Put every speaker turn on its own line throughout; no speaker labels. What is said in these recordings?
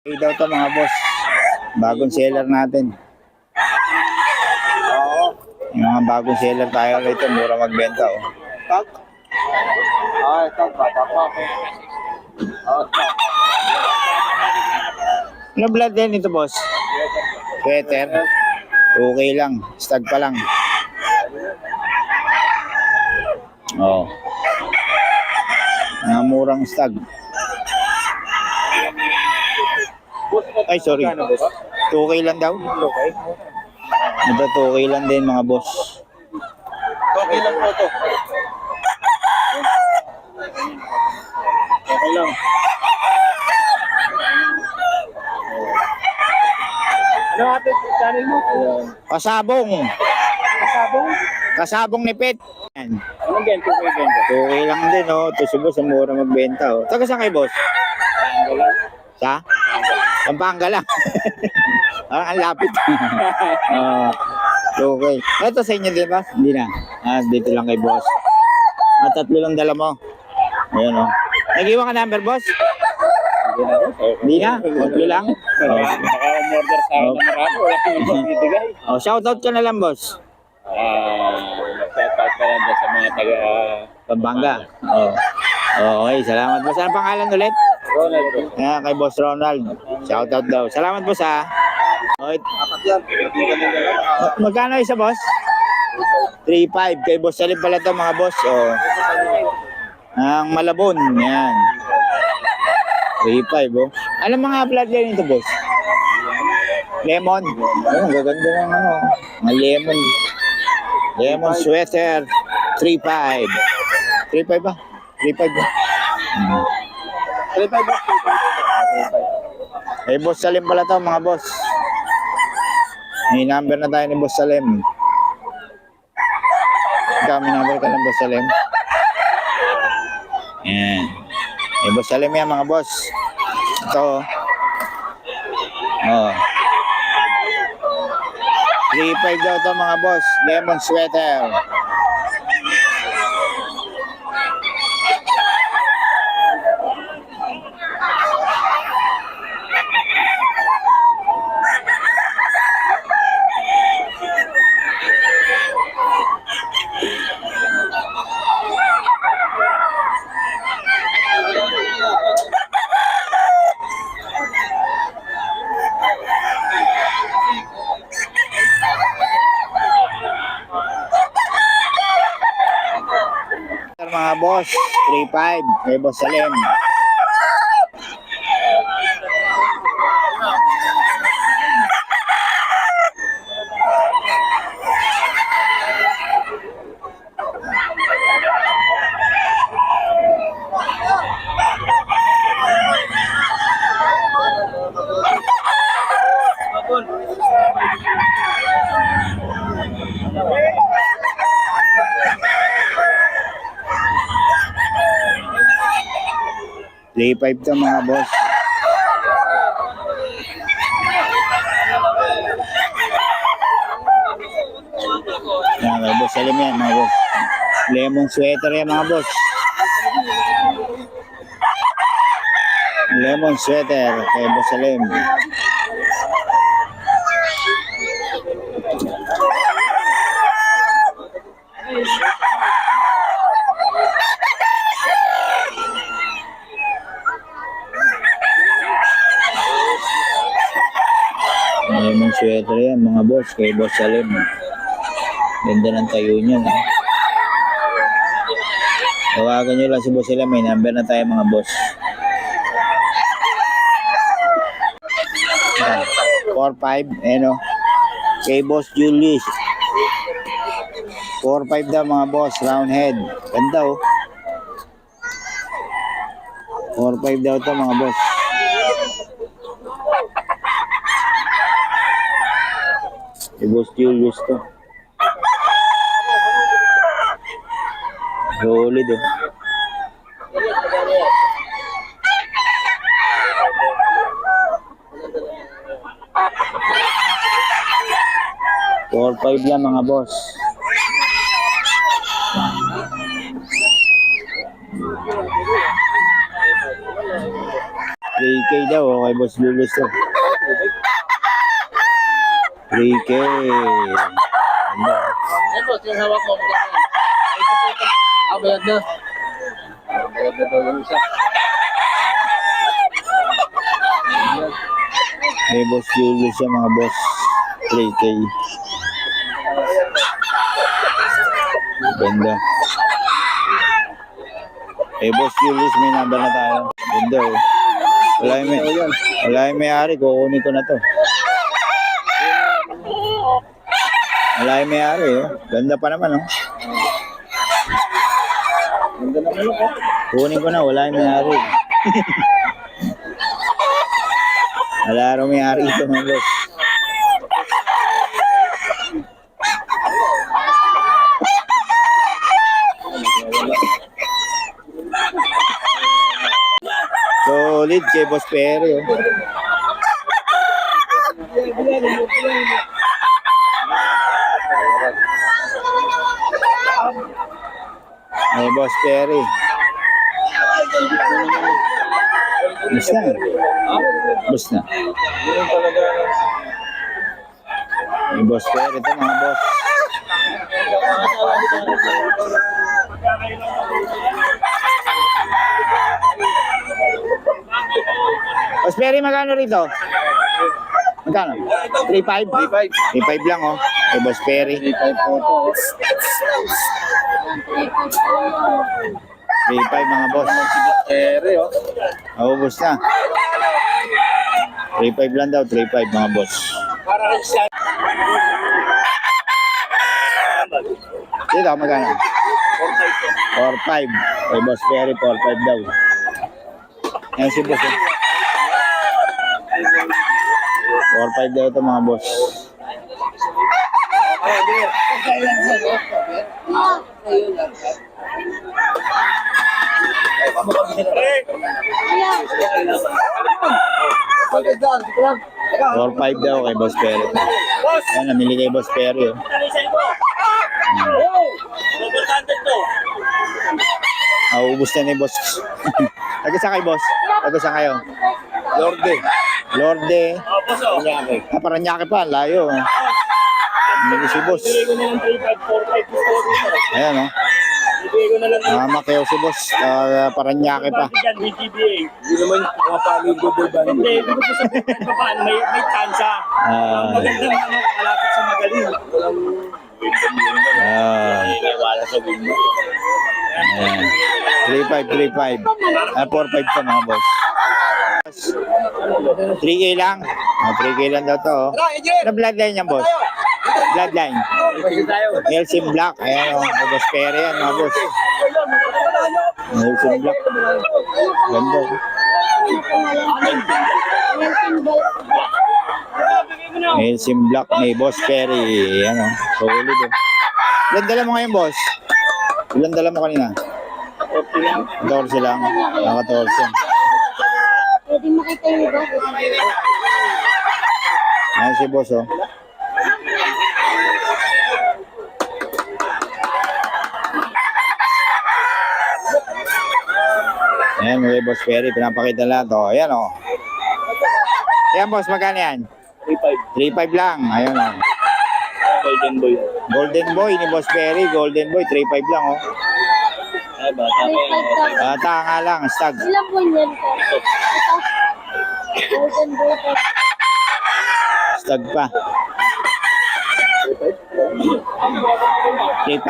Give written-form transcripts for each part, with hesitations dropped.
Hey daw to mga boss. Bagong seller natin. Yung mga bagong seller tayo rito, mura magbenta oh.
Tag? Ay, tag. Bata pa ako.
Ano blood din ito boss? Sweater. Okay lang. Stag pa lang. Oh. Mga murang stag. Ay, sorry. 2K lang daw.
Okay.
Ito 2K lang din mga boss.
Okay lang po ito. Okay lang. Ano ating channel mo?
Pasabong.
Kasabong?
Kasabong ni Pet. Yan.
Anong ganito kayo ganito?
2K lang din oh. Ito si boss, ang mura magbenta oh. Taga saan kay boss? Sa? Pampanga lang. Parang ang lapit. Okay. Ito sa inyo din ba? Hindi na. Dito lang kay boss. Tatlo lang dala mo. Ayan o. Nag-iwan ka number boss? Hindi na. Tatlo lang.
Baka umorder sa akin ng marami. Wala kang ibibigay.
Shoutout ka na lang boss.
Shoutout ka lang dyan sa mga taga
Pampanga. Okay. Salamat boss. Anong pangalan ulit?
Ronald.
Kay boss Ronald. Shoutout daw. Salamat boss ha. Okay. Magkano isa boss? 3.5 kay boss Salim pala to mga boss. Ang Malabon, yan. 3.5 oh. Anong mga bloodline nito boss? Lemon. Ang gaganda ng ano. Mga lemon. Lemon sweater. 3.5. 3.5 ba? 3.5 ba?
3.5 ba?
Kay boss Salim pala to mga boss. May number na tayo ni boss Salim. May number ka ng boss Salim. Yan. May boss Salim yan mga boss. Ito. 3.5 daw to mga boss. Lemon sweater. Mga boss, 3.5 kay boss Salim. Play 5 to mga boss. Yan kay boss Salim yan mga boss. Lemon sweater yan mga boss. Lemon sweater kay boss Salim. Lemon sweater yan mga boss kay boss Salim. Ganda ng tayo niyan. Tawagan nyo lang si boss Salim. May number na tayo mga boss. 4.5 ano kay boss Julius. 4.5 daw mga boss. Round head. Ganda oh. 4.5 daw to mga boss. Si boss Julius to. Solid oh. $4.5 lang mga boss. 3K daw, kay Boss Julius to. 3K. Ganda.
Ito, yung hawak mo. Bayad na. Bayad na daw yung isa.
May Boss Julius siya mga boss. 3K. Ganda. Eh, Boss Julius, may number na tayo. Ganda oh. Wala yung may-ari, kukunin ko na to. Wala yung may-ari oh. Ganda pa naman oh.
Ganda naman ako.
Kunin ko na, wala yung may-ari. Wala rin may-ari ito mga boss. Solid kay Boss Perry oh. Ay, Boss Perry. Bus na. Bus na. Ay, Boss Perry ito mga boss. Boss Perry, magkano rito? Magkano? 3.5? 3.5 lang oh. Kay Boss Perry.
3.5 po ito.
3.5 mga boss.
Ere, oh.
Naubos na. 3.5 lang daw, 3.5 mga boss.
Para rin siya.
Dito, magkano? 4.5. Kay Boss Perry, 4.5 daw. Yan si boss. 4.5 daw ito mga boss. Or 5 daw kay Boss Perry. Ayan, namili kay Boss Perry. Oh. Ubus na ni Boss. Taga sa kay Boss? Taga sa kayo?
Lorde.
Lorde.
Kunyari.
Paranaque pa, layo. Namili si Boss.
Bigay ko na lang 3.5, 4.5.
Ayan oh.
Bigay ko na lang.
Makeo si Boss. Paranaque pa.
Dyan, BGBA. Hindi naman mga paano yung double band. Hindi, hindi ko sa pa paano, may tansa. Maganda naman, malapit sa magaling. Walang wala sa window.
Ayan. 3.5. 4.5 to mga boss. 3K lang. 3K lang daw to. Oh. Ano bloodline yan, boss? Bloodline. Nelson Black. Ayan o. Boss Perry yan, mga boss. Nelson Black. Ganda. Nelson Black ni Boss Perry. Ayan o. Solid o. Ilan dala mo ngayon, boss? Ilan dala mo kanina? 14 lang. 14.
Pwede makita yung iba.
Ayan si boss oh. Ayan, may Boss Perry, pinapakita lang to. Ayan oh. Ayan boss, magkano yan?
3.5.
3.5 lang. Ayan oh.
Golden boy.
Golden Boy ni Boss Perry. Golden Boy, 3.5 lang oh.
Ay, bata pa yan.
Bata nga lang, stag.
Ilang buwan yan po? Ito. Golden Boy po.
Stag pa. 3.5.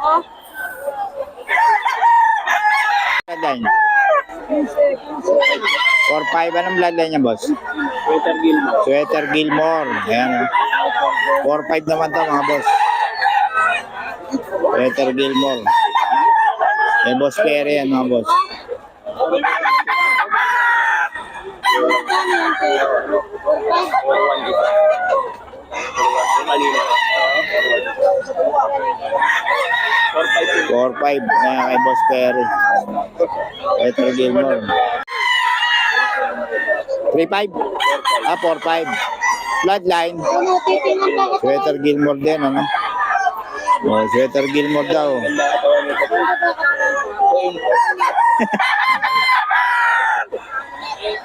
Ah,
Bloodline. 4.5. Anong bloodline niya, boss?
Peter Gilmore.
Sweater Gilmore. Ayan oh. 4.5 naman to mga boss. Sweater Gilmore. Eh, Boss Perry yan mga boss.
magkano yan sa'yo?
4.5 kaya kay Boss Perry. Sweater Gilmore. 3.5? 4.5. Bloodline.
Ano, titingnan pa ako.
Sweater Gilmore din, ano? Oh, Sweater Gilmore daw.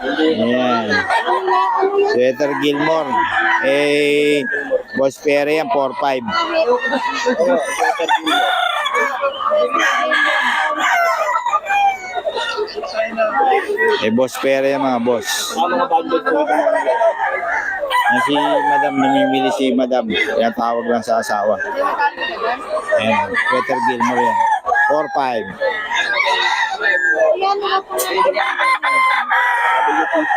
Ayan. Sweater Gilmore. Eh, Boss Perry yan, 4-5. Eh, Boss Perry yan, mga boss.
Mga budget po ito.
Yan si Madam, namimili si Madam. Yan, tawag lang sa asawa. Ayan, Sweater Gilmore yan. 4-5.
Yan na po.
WPC.